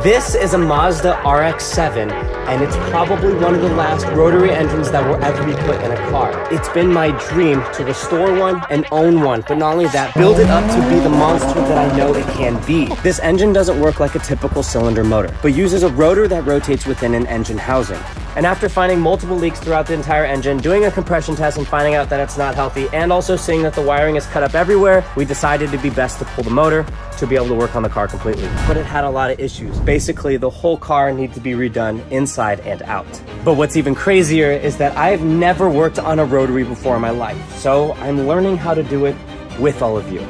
This is a Mazda RX7, and it's probably one of the last rotary engines that will ever be put in a car. It's been my dream to restore one and own one, but not only that, build it up to be the monster that I know it can be. This engine doesn't work like a typical cylinder motor, but uses a rotor that rotates within an engine housing. And after finding multiple leaks throughout the entire engine, doing a compression test and finding out that it's not healthy, and also seeing that the wiring is cut up everywhere, we decided it'd be best to pull the motor to be able to work on the car completely. But it had a lot of issues. Basically, the whole car needs to be redone inside and out. But what's even crazier is that I've never worked on a rotary before in my life, so I'm learning how to do it with all of you.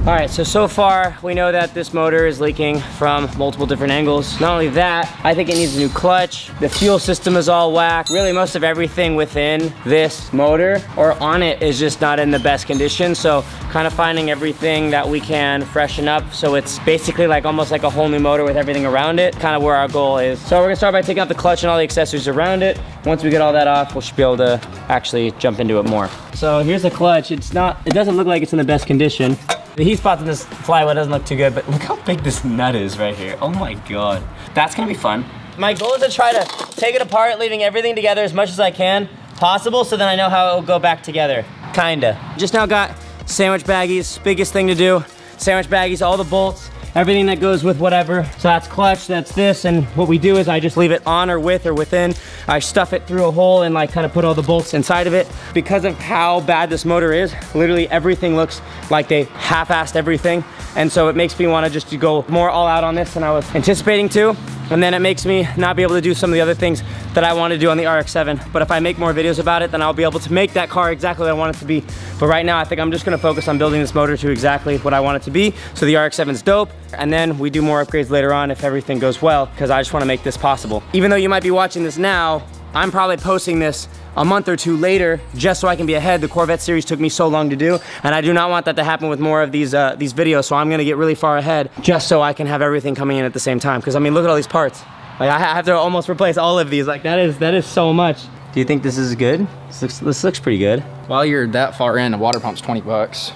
All right, so far we know that this motor is leaking from multiple different angles. Not only that, I think it needs a new clutch. The fuel system is all whack. Really, most of everything within this motor or on it is just not in the best condition. So kind of finding everything that we can freshen up so it's basically like almost like a whole new motor with everything around it, kind of where our goal is. So we're gonna start by taking out the clutch and all the accessories around it. Once we get all that off, we should be able to actually jump into it more. So here's the clutch. It doesn't look like it's in the best condition. The heat spots in this flywheel doesn't look too good, but look how big this nut is right here. Oh my God. That's gonna be fun. My goal is to try to take it apart, leaving everything together as much as I can possible, so then I know how it will go back together, kinda. Just now got sandwich baggies, biggest thing to do. Sandwich baggies, all the bolts, everything that goes with whatever. So that's clutch, that's this, and what we do is I just leave it on or with or within. I stuff it through a hole and like kind of put all the bolts inside of it. Because of how bad this motor is, literally everything looks like they half-assed everything. And so it makes me want to just go more all out on this than I was anticipating to. And then it makes me not be able to do some of the other things that I want to do on the RX-7. But if I make more videos about it, then I'll be able to make that car exactly what I want it to be. But right now, I think I'm just gonna focus on building this motor to exactly what I want it to be. So the RX-7's dope. And then we do more upgrades later on if everything goes well, because I just want to make this possible. Even though you might be watching this now, I'm probably posting this a month or two later, just so I can be ahead. The Corvette series took me so long to do, and I do not want that to happen with more of these videos, so I'm gonna get really far ahead, just so I can have everything coming in at the same time. Because I mean, look at all these parts. Like I have to almost replace all of these. Like that is so much. Do you think this is good? This looks pretty good. While you're that far in, a water pump's 20 bucks.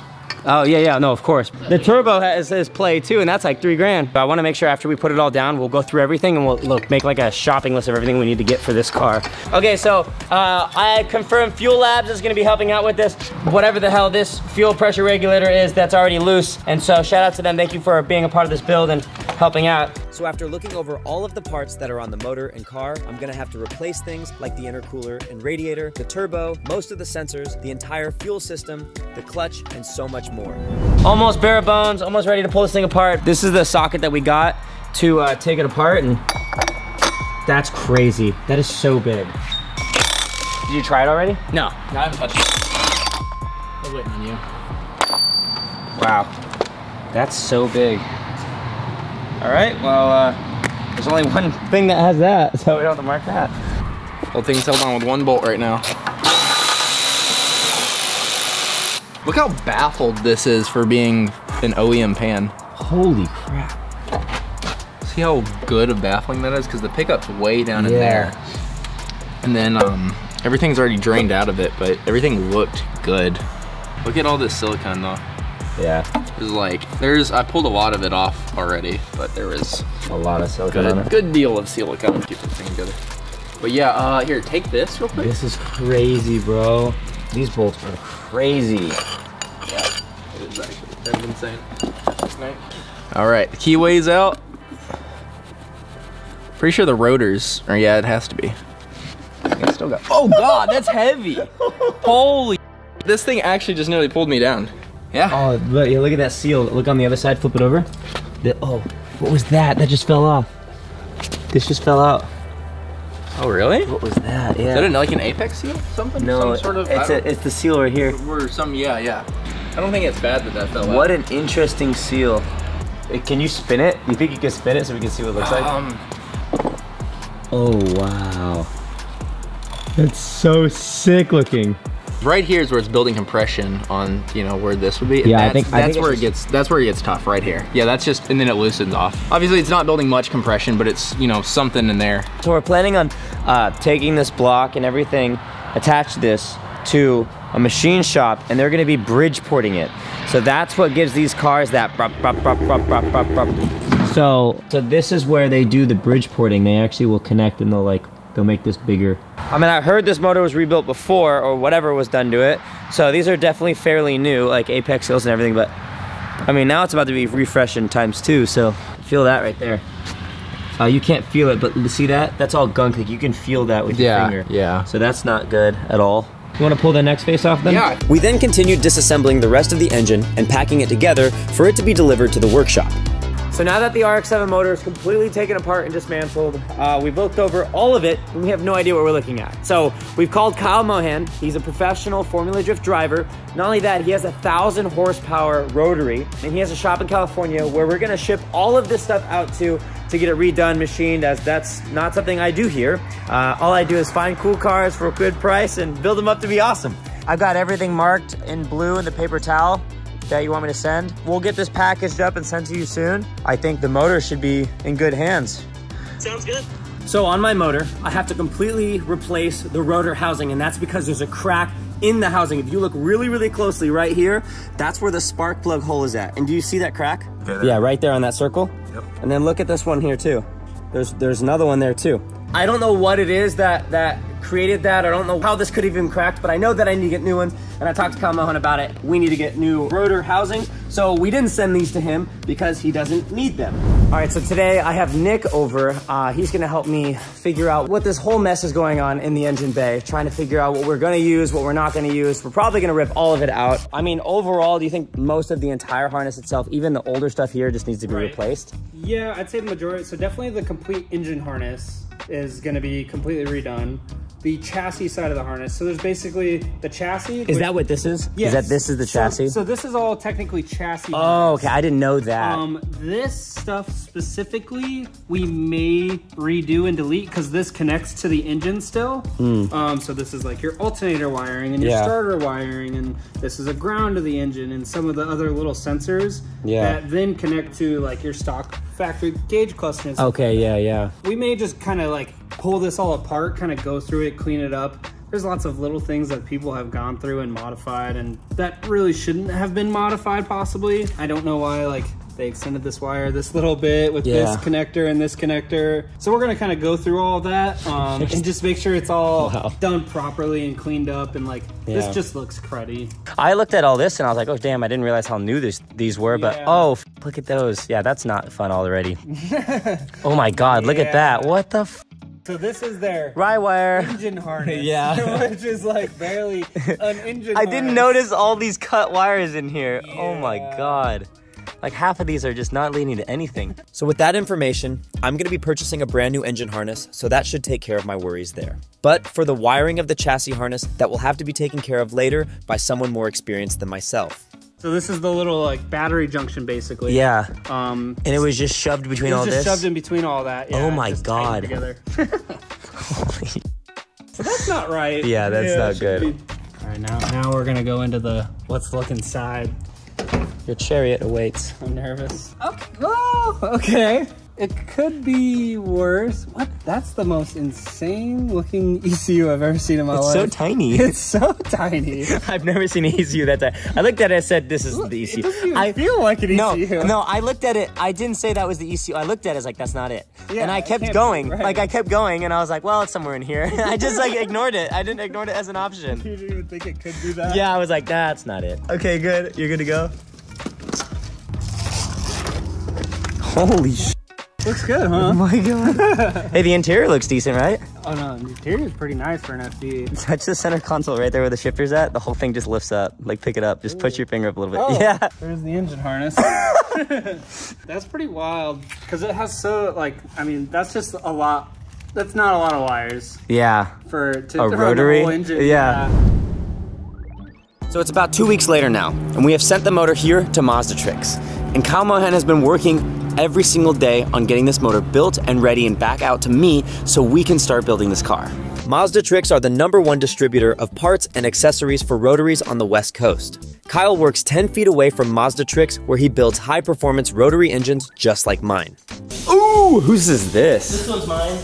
Oh yeah, no, of course. The turbo has play too, and that's like 3 grand. But I wanna make sure after we put it all down, we'll go through everything and we'll make like a shopping list of everything we need to get for this car. Okay, so I confirmed Fuel Labs is gonna be helping out with this. Whatever the hell this fuel pressure regulator is that's already loose. And so shout out to them, thank you for being a part of this build and helping out. So after looking over all of the parts that are on the motor and car, I'm gonna have to replace things like the intercooler and radiator, the turbo, most of the sensors, the entire fuel system, the clutch, and so much more. Almost bare bones, almost ready to pull this thing apart. This is the socket that we got to take it apart, and that's crazy. That is so big. Did you try it already? No, I haven't touched it. I was waiting on you. Wow, that's so big. All right, well, there's only one thing that has that, so we don't have to mark that. Whole thing's held on with one bolt right now. Look how baffled this is for being an OEM pan. Holy crap. See how good of baffling that is? Because the pickup's way down in there. And then everything's already drained out of it, but everything looked good. Look at all this silicone though. Yeah. There's like, I pulled a lot of it off already, but there was a lot of silicone on it. Good deal of silicone to keep the thing together. But yeah, here, take this real quick. This is crazy, bro. These bolts are crazy. Yeah, it is actually kind of insane. All right, the keyway's out. Pretty sure the rotors, or yeah, it has to be. It's still got, oh God, that's heavy. Holy, this thing actually just nearly pulled me down. Yeah. Oh, but yeah, look at that seal. Look on the other side, flip it over. Oh, what was that? That just fell off. This just fell out. Oh, really? What was that? Yeah. Is that like an apex seal? Something? No, some sort of, it's the seal right here. Or some, yeah. I don't think it's bad that fell out. What an interesting seal. Can you spin it? Do you think you can spin it so we can see what it looks like? Oh, wow. That's so sick looking. Right here is where it's building compression on, you know, where this would be. Yeah, that's where it gets tough right here. Yeah, that's just, and then it loosens off. Obviously it's not building much compression, but it's, you know, something in there. So we're planning on taking this block and everything, attach this to a machine shop, and they're gonna be bridge porting it. So that's what gives these cars that brop, brop, brop, brop, brop, brop, brop. So this is where they do the bridge porting. They actually will connect and they'll make this bigger. I mean, I heard this motor was rebuilt before or whatever was done to it. So these are definitely fairly new, like apex seals and everything, but I mean, now it's about to be refreshed in ×2, so feel that right there. You can't feel it, but see that? That's all gunk. Like you can feel that with your finger. Yeah. So that's not good at all. You want to pull the next face off then? Yeah. We then continued disassembling the rest of the engine and packing it together for it to be delivered to the workshop. So now that the RX7 motor is completely taken apart and dismantled, we've looked over all of it and we have no idea what we're looking at. So we've called Kyle Mohan. He's a professional Formula Drift driver. Not only that, he has a 1,000 horsepower rotary, and he has a shop in California where we're gonna ship all of this stuff out to get it redone, machined, as that's not something I do here. All I do is find cool cars for a good price and build them up to be awesome. I've got everything marked in blue in the paper towel that you want me to send. We'll get this packaged up and sent to you soon. I think the motor should be in good hands. Sounds good. So on my motor, I have to completely replace the rotor housing, and that's because there's a crack in the housing. If you look really, really closely right here, that's where the spark plug hole is at. And do you see that crack? Yeah, right there on that circle. Yep. And then look at this one here too. There's another one there too. I don't know what it is that created that. I don't know how this could have even cracked, but I know that I need to get new ones. And I talked to Kyle Mohan about it. We need to get new rotor housing. So we didn't send these to him because he doesn't need them. All right, so today I have Nick over. He's gonna help me figure out what this whole mess is going on in the engine bay, trying to figure out what we're gonna use, what we're not gonna use. We're probably gonna rip all of it out. I mean, overall, do you think most of the entire harness itself, even the older stuff here, just needs to be replaced? Yeah, I'd say the majority. So definitely the complete engine harness is gonna be completely redone. The chassis side of the harness. So there's basically the chassis. Is that what this is? Yes. This is the chassis? So this is all technically chassis. Oh, okay, I didn't know that. This stuff specifically, we may redo and delete because this connects to the engine still. So this is like your alternator wiring and your starter wiring, and this is a ground to the engine and some of the other little sensors that then connect to like your stock factory gauge clusters. Okay, yeah. We may just kind of like pull this all apart, kind of go through it, clean it up. There's lots of little things that people have gone through and modified, and that really shouldn't have been modified possibly. I don't know why like they extended this wire this little bit with this connector and this connector. So we're gonna kind of go through all of that and just make sure it's all done properly and cleaned up, and like this just looks cruddy. I looked at all this and I was like, oh damn, I didn't realize how new these were, but oh, look at those. Yeah, that's not fun already. Oh my God, look at that. What the f? So this is their rye wire engine harness, which is like barely an engine I didn't notice all these cut wires in here. Oh my God. Like half of these are just not leading to anything. So with that information, I'm gonna be purchasing a brand new engine harness, so that should take care of my worries there. But for the wiring of the chassis harness, that will have to be taken care of later by someone more experienced than myself. So this is the little like battery junction basically. Yeah. And it was just shoved between all this? It was just shoved in between all that. Yeah, oh my God. Together. So that's not right. Yeah, that's not good. All right, now we're gonna go into the let's look inside. Your chariot awaits. I'm nervous. Okay. Oh, okay. It could be worse. What? That's the most insane looking ECU I've ever seen in my life. It's so tiny. It's so tiny. I've never seen an ECU that tiny. I looked at it and said, this is the ECU. It doesn't even feel like an ECU. No, I looked at it. I didn't say that was the ECU. I looked at it as like, that's not it. Yeah, and I kept going. Like I kept going and I was like, well, it's somewhere in here. I just like ignored it. I didn't ignore it as an option. You didn't even think it could do that? Yeah, I was like, that's not it. Okay, good. You're good to go? Holy shit. Looks good, huh? Oh my God. Hey, the interior looks decent, right? Oh no, the interior is pretty nice for an FD. Touch the center console right there where the shifter's at. The whole thing just lifts up. Like pick it up. Just push your finger up a little bit. Oh, yeah. There's the engine harness. That's pretty wild because it has I mean, that's just a lot. That's not a lot of wires. Yeah. To a rotary. the whole engine. Yeah. So it's about 2 weeks later now, and we have sent the motor here to Mazda Tricks. And Kyle Mohan has been working every single day on getting this motor built and ready and back out to me so we can start building this car. Mazda Tricks are the #1 distributor of parts and accessories for rotaries on the West Coast. Kyle works 10 feet away from Mazda Tricks where he builds high-performance rotary engines just like mine. Ooh! Ooh, whose is this? This one's mine.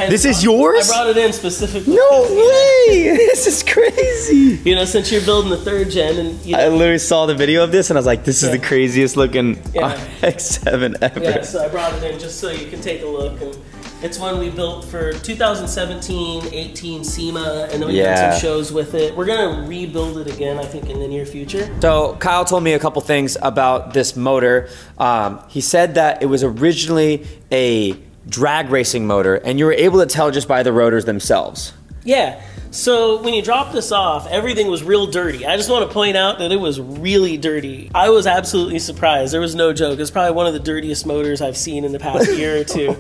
This is yours? I brought it in specifically. No way! This is crazy. You know, since you're building the 3rd gen, and you know, I literally saw the video of this and I was like, this is the craziest looking RX7 ever. Yeah, so I brought it in just so you can take a look. And it's one we built for 2017-18 SEMA, and then we had some shows with it. We're gonna rebuild it again, I think, in the near future. So Kyle told me a couple things about this motor. He said that it was originally a drag racing motor, and you were able to tell just by the rotors themselves. Yeah. So when you drop this off, everything was real dirty. I just want to point out that it was really dirty. I was absolutely surprised. There was no joke. It's probably one of the dirtiest motors I've seen in the past year or two.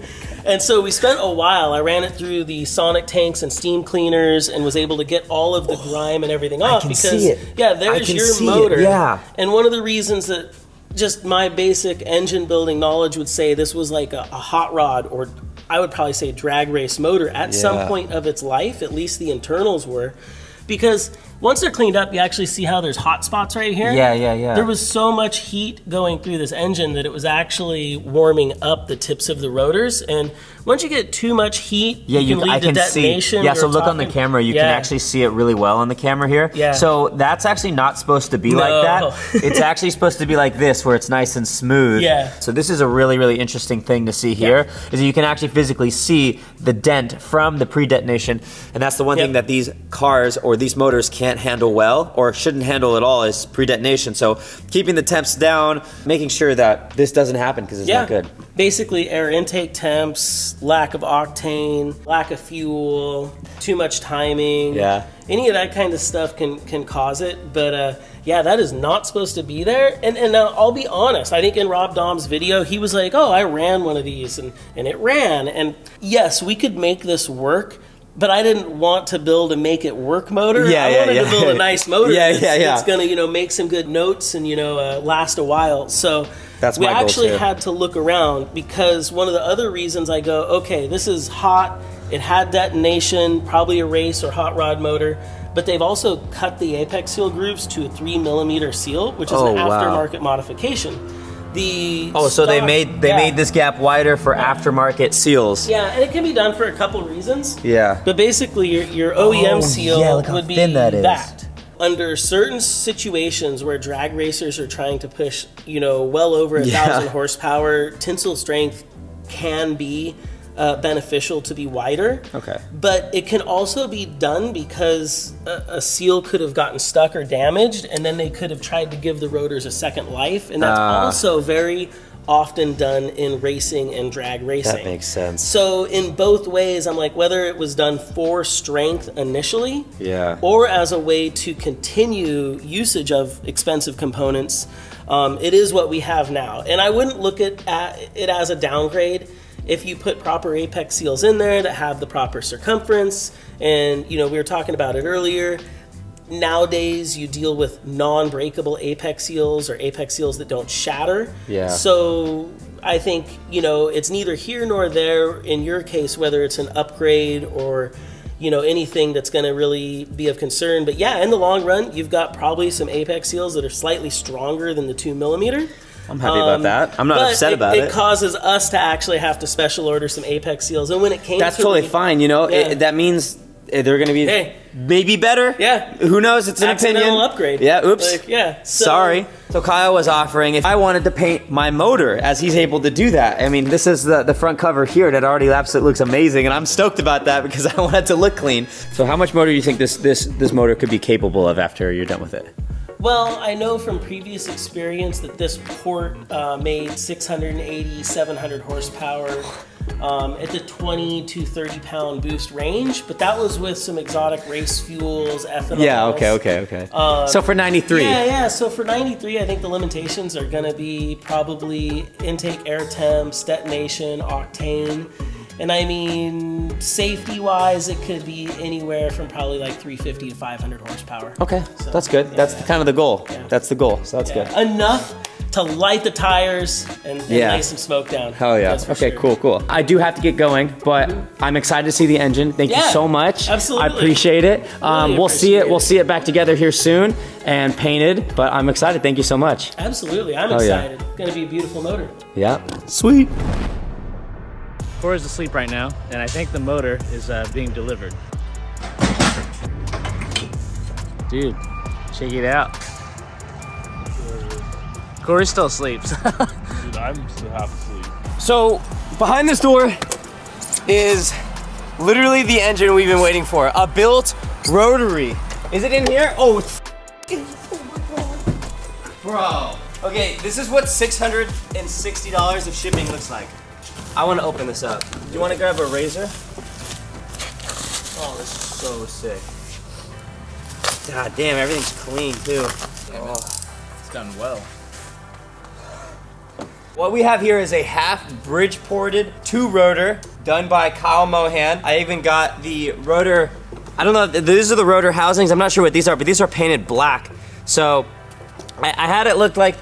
And so we spent a while. I ran it through the sonic tanks and steam cleaners and was able to get all of the grime and everything off. Yeah, there's your motor. Yeah. And one of the reasons that just my basic engine building knowledge would say this was like a hot rod, or I would probably say drag race motor at some point of its life, at least the internals were, because once they're cleaned up, you actually see how there's hot spots right here. Yeah. There was so much heat going through this engine that it was actually warming up the tips of the rotors. And once you get too much heat, you can lead to detonation. Yeah, so look on the camera. You can actually see it really well on the camera here. Yeah. So that's actually not supposed to be like that. It's actually supposed to be like this, where it's nice and smooth. Yeah. So this is a really, really interesting thing to see here, is that you can actually physically see the dent from the pre-detonation. And that's the one thing that these cars or these motors can't handle well, or shouldn't handle at all, is pre-detonation. So keeping the temps down, making sure that this doesn't happen, because it's not good. Basically air intake temps, lack of octane, lack of fuel, too much timing. Yeah. Any of that kind of stuff can cause it. But yeah, that is not supposed to be there. And now I'll be honest, I think in Rob Dom's video, he was like, oh, I ran one of these and it ran. And yes, we could make this work, but I didn't want to build a make it work motor. I wanted to build a nice motor that's gonna, you know, make some good notes and, you know, last a while. So we actually had to look around, because one of the other reasons I go, okay, this is hot, it had detonation, probably a race or hot rod motor, but they've also cut the apex seal grooves to a 3mm seal, which is an aftermarket modification. So they made this gap wider for aftermarket seals. Yeah, and it can be done for a couple reasons. Yeah. But basically your OEM seal would be that. Under certain situations where drag racers are trying to push, you know, well over 1,000 horsepower, tensile strength can be beneficial to be wider. Okay. But it can also be done because a seal could have gotten stuck or damaged, and then they could have tried to give the rotors a second life, and that's also very often done in racing and drag racing. That makes sense. So in both ways, I'm like, whether it was done for strength initially, or as a way to continue usage of expensive components, it is what we have now. And I wouldn't look at it as a downgrade if you put proper apex seals in there that have the proper circumference. And, you know, we were talking about it earlier. Nowadays, you deal with non-breakable apex seals, or apex seals that don't shatter. Yeah. So I think, you know, it's neither here nor there in your case, whether it's an upgrade or, you know, anything that's going to really be of concern. But yeah, in the long run, you've got probably some apex seals that are slightly stronger than the 2mm. I'm happy about that. I'm not upset about it. It causes us to actually have to special order some apex seals. And when it came That's totally fine, you know. That means they're going to be maybe better. Yeah. Who knows? It's an opinion. Upgrade. Yeah, oops. Like, Sorry. So Kyle was offering if I wanted to paint my motor, as he's able to do that. I mean, this is the front cover here that already absolutely looks amazing, and I'm stoked about that because I want it to look clean. So how much motor do you think this motor could be capable of after you're done with it? Well, I know from previous experience that this port made 680, 700 horsepower at the 20 to 30 pound boost range, but that was with some exotic race fuels, ethanol. Yeah, okay. So for 93. Yeah, so for 93, I think the limitations are gonna be probably intake air temps, detonation, octane. And I mean, safety-wise, it could be anywhere from probably like 350 to 500 horsepower. Okay, so, that's good. That's kind of the goal. Yeah. That's the goal, so that's good. Enough to light the tires and lay some smoke down. Hell yeah. Okay, cool. I do have to get going, but I'm excited to see the engine. Thank you so much. Absolutely. I appreciate it. We'll see it back together here soon and painted, but I'm excited. Thank you so much. Absolutely, I'm excited. It's gonna be a beautiful motor. Yeah, sweet. Corey's asleep right now, and I think the motor is being delivered. Dude, check it out. Corey still sleeps. Dude, I'm still half asleep. So behind this door is literally the engine we've been waiting for. A built rotary. Is it in here? Oh, it's bro. Okay, this is what $660 of shipping looks like. I want to open this up. Do you want to grab a razor? Oh, this is so sick. God damn, everything's clean too. Oh, it's done well. What we have here is a half bridge ported 2-rotor done by Kyle Mohan. I even got the rotor, I don't know, these are the rotor housings. I'm not sure what these are, but these are painted black. So I had it look like,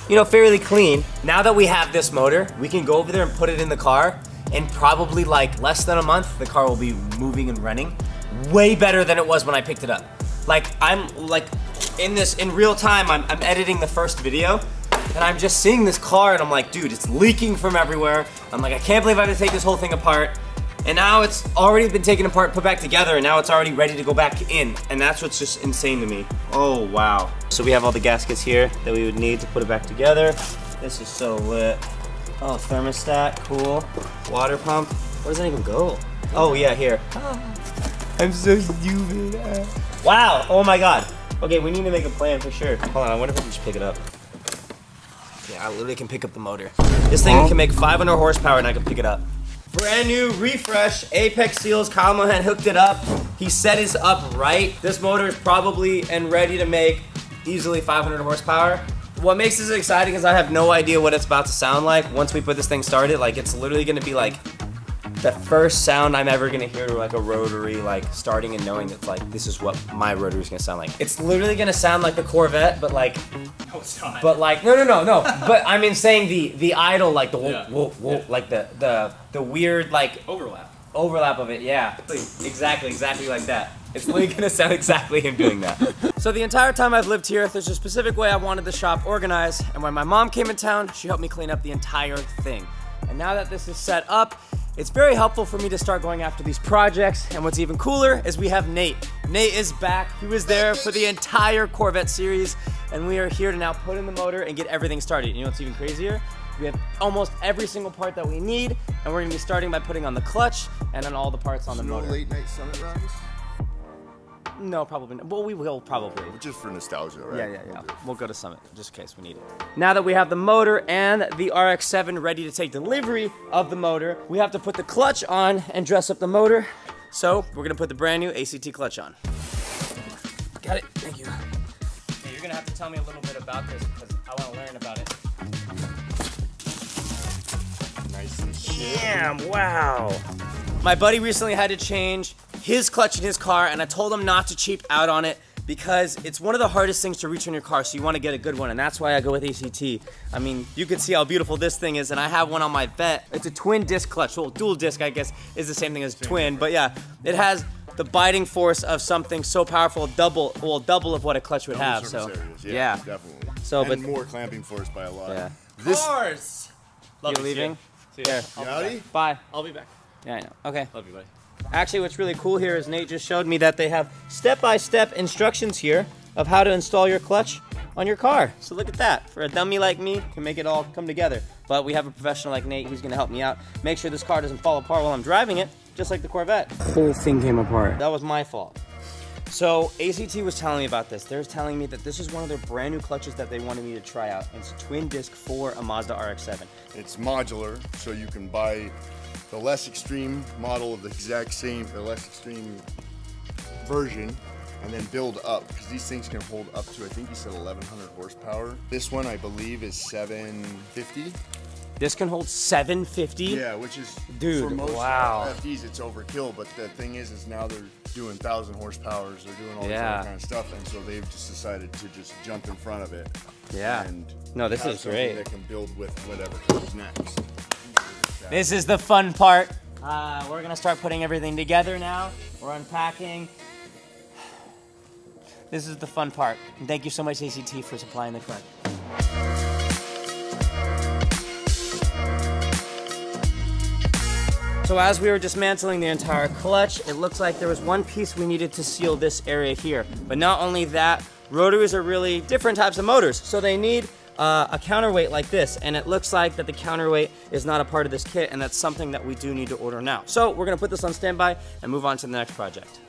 you know, fairly clean. Now that we have this motor, we can go over there and put it in the car, and probably like less than a month, the car will be moving and running way better than it was when I picked it up. Like, I'm like, in real time, I'm editing the first video, and I'm just seeing this car, and I'm like, dude, it's leaking from everywhere. I'm like, I can't believe I have to take this whole thing apart. And now it's already been taken apart, put back together, and now it's already ready to go back in. And that's what's just insane to me. Oh, wow. So we have all the gaskets here that we would need to put it back together. This is so lit. Oh, thermostat, cool. Water pump. Where does that even go? Oh, yeah, here. I'm so stupid. Wow, oh my God. Okay, we need to make a plan for sure. Hold on, I wonder if I can just pick it up. Yeah, I literally can pick up the motor. This thing can make 500 horsepower and I can pick it up. Brand new refresh, Apex seals. Kyle Mohan hooked it up. He set it up right. This motor is probably and ready to make easily 500 horsepower. What makes this exciting is I have no idea what it's about to sound like once we put this thing started. Like, it's literally gonna be like the first sound I'm ever gonna hear to like a rotary, like starting and knowing that like this is what my rotary is gonna sound like. It's literally gonna sound like the Corvette, but like, No, it's not. but like, no. But I mean saying the idle, like the whoa, like the weird like overlap of it, yeah. Exactly like that. It's literally gonna sound exactly him doing that. So the entire time I've lived here, there's a specific way I wanted the shop organized, and when my mom came in town, she helped me clean up the entire thing. And now that this is set up, it's very helpful for me to start going after these projects, and what's even cooler is we have Nate. Nate is back. He was there for the entire Corvette series, and we are here to now put in the motor and get everything started. You know what's even crazier? We have almost every single part that we need, and we're gonna be starting by putting on the clutch and on all the parts on the motor. No late night summit runs? No, probably not. Well, we will probably. Just for nostalgia, right? Yeah. We'll go to Summit, just in case we need it. Now that we have the motor and the RX7 ready to take delivery of the motor, we have to put the clutch on and dress up the motor. So, we're gonna put the brand new ACT clutch on. Got it, thank you. Okay, you're gonna have to tell me a little bit about this because I wanna learn about it. Nice and shit. Damn, wow. My buddy recently had to change his clutch in his car, and I told him not to cheap out on it because it's one of the hardest things to reach in your car, so you want to get a good one, and that's why I go with ACT. I mean, you can see how beautiful this thing is, and I have one on my Vet. It's a twin disc clutch. Well, dual disc, I guess, is the same thing as twin, but yeah, it has the biting force of something so powerful, double of what a clutch would have. So yeah, definitely. So, and but more clamping force by a lot. yeah. Cars! You leaving? Yeah. Howdy? Bye. I'll be back. Yeah, I know. Okay. Love you, buddy. Actually, what's really cool here is Nate just showed me that they have step-by-step instructions here of how to install your clutch on your car. So look at that. For a dummy like me, can make it all come together. But we have a professional like Nate, he's gonna help me out. Make sure this car doesn't fall apart while I'm driving it, just like the Corvette. The whole thing came apart. That was my fault. So ACT was telling me about this. They're telling me that this is one of their brand new clutches that they wanted me to try out. It's a twin disc for a Mazda RX-7. It's modular, so you can buy the less extreme model of the exact same, the less extreme version, and then build up, because these things can hold up to, I think you said 1,100 horsepower. This one, I believe, is 750. This can hold 750? Yeah, which is, dude, for most wow. FDs, it's overkill, but the thing is now they're doing 1,000 horsepowers, they're doing all this Yeah. other kind of stuff, and so they've just decided to just jump in front of it. Yeah. And No, this have is something great. that can build with whatever comes next. This is the fun part. We're gonna start putting everything together now. We're unpacking. This is the fun part. And thank you so much, ACT, for supplying the clutch. So as we were dismantling the entire clutch, it looks like there was one piece we needed to seal this area here. But not only that, rotaries are really different types of motors. So they need a counterweight like this, and it looks like that the counterweight is not a part of this kit, and that's something that we do need to order now. So we're gonna put this on standby and move on to the next project.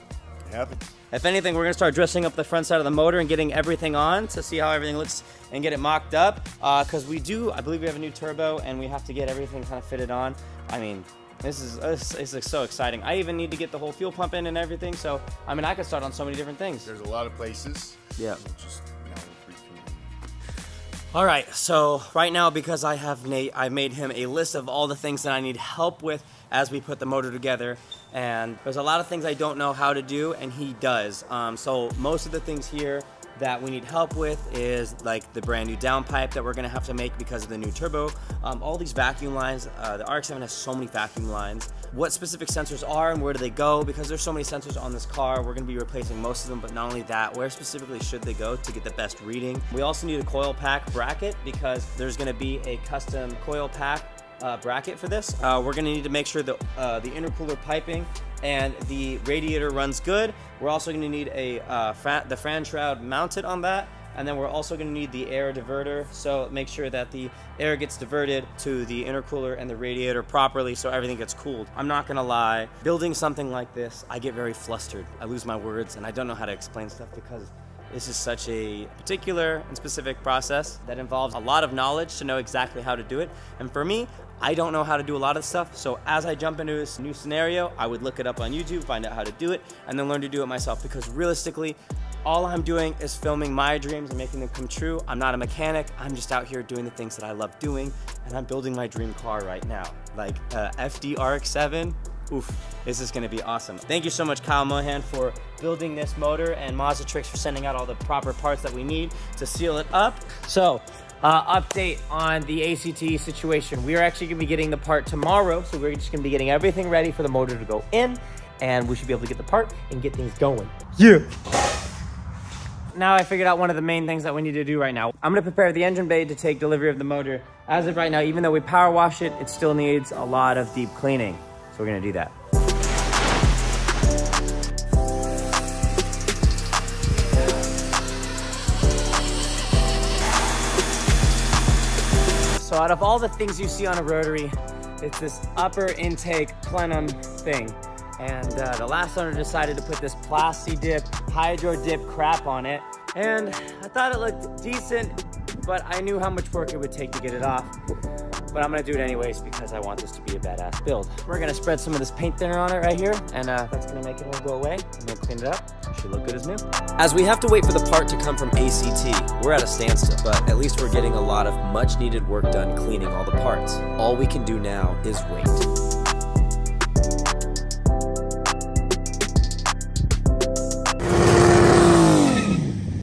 It happens. If anything, we're gonna start dressing up the front side of the motor and getting everything on to see how everything looks and get it mocked up. Cause I believe we have a new turbo and we have to get everything kind of fitted on. I mean, this is so exciting. I even need to get the whole fuel pump in and everything. So, I mean, I could start on so many different things. There's a lot of places. Yeah. Just now we're pretty cool. All right, so right now, because I made him a list of all the things that I need help with as we put the motor together, and there's a lot of things I don't know how to do, and he does. So most of the things here that we need help with is like the brand new downpipe that we're gonna have to make because of the new turbo. All these vacuum lines, the RX7 has so many vacuum lines. What specific sensors are and where do they go? Because there's so many sensors on this car, we're gonna be replacing most of them, but not only that, where specifically should they go to get the best reading? We also need a coil pack bracket because there's gonna be a custom coil pack bracket for this. We're gonna need to make sure that the intercooler piping and the radiator runs good. We're also gonna need the fan shroud mounted on that, and then we're also gonna need the air diverter, so make sure that the air gets diverted to the intercooler and the radiator properly so everything gets cooled. I'm not gonna lie, building something like this, I get very flustered. I lose my words and I don't know how to explain stuff because this is such a particular and specific process that involves a lot of knowledge to know exactly how to do it. And for me, I don't know how to do a lot of stuff, so as I jump into this new scenario, I would look it up on YouTube, find out how to do it, and then learn to do it myself, because realistically, all I'm doing is filming my dreams and making them come true. I'm not a mechanic, I'm just out here doing the things that I love doing, and I'm building my dream car right now. Like FD RX7, oof, this is gonna be awesome. Thank you so much, Kyle Mohan, for building this motor, and Mazda Tricks for sending out all the proper parts that we need to seal it up. So, update on the ACT situation. We are actually gonna be getting the part tomorrow, so we're just gonna be getting everything ready for the motor to go in, and we should be able to get the part and get things going. Yeah! Now I figured out one of the main things that we need to do right now. I'm gonna prepare the engine bay to take delivery of the motor. As of right now, even though we power wash it, it still needs a lot of deep cleaning. So we're gonna do that. So out of all the things you see on a rotary, it's this upper intake plenum thing. And the last owner decided to put this Plasti Dip, Hydro Dip crap on it. And I thought it looked decent, but I knew how much work it would take to get it off. But I'm gonna do it anyways because I want this to be a badass build. We're gonna spread some of this paint thinner on it right here, and that's gonna make it all go away. I'm gonna clean it up. It should look good as new. As we have to wait for the part to come from ACT, we're at a standstill, but at least we're getting a lot of much needed work done cleaning all the parts. All we can do now is wait.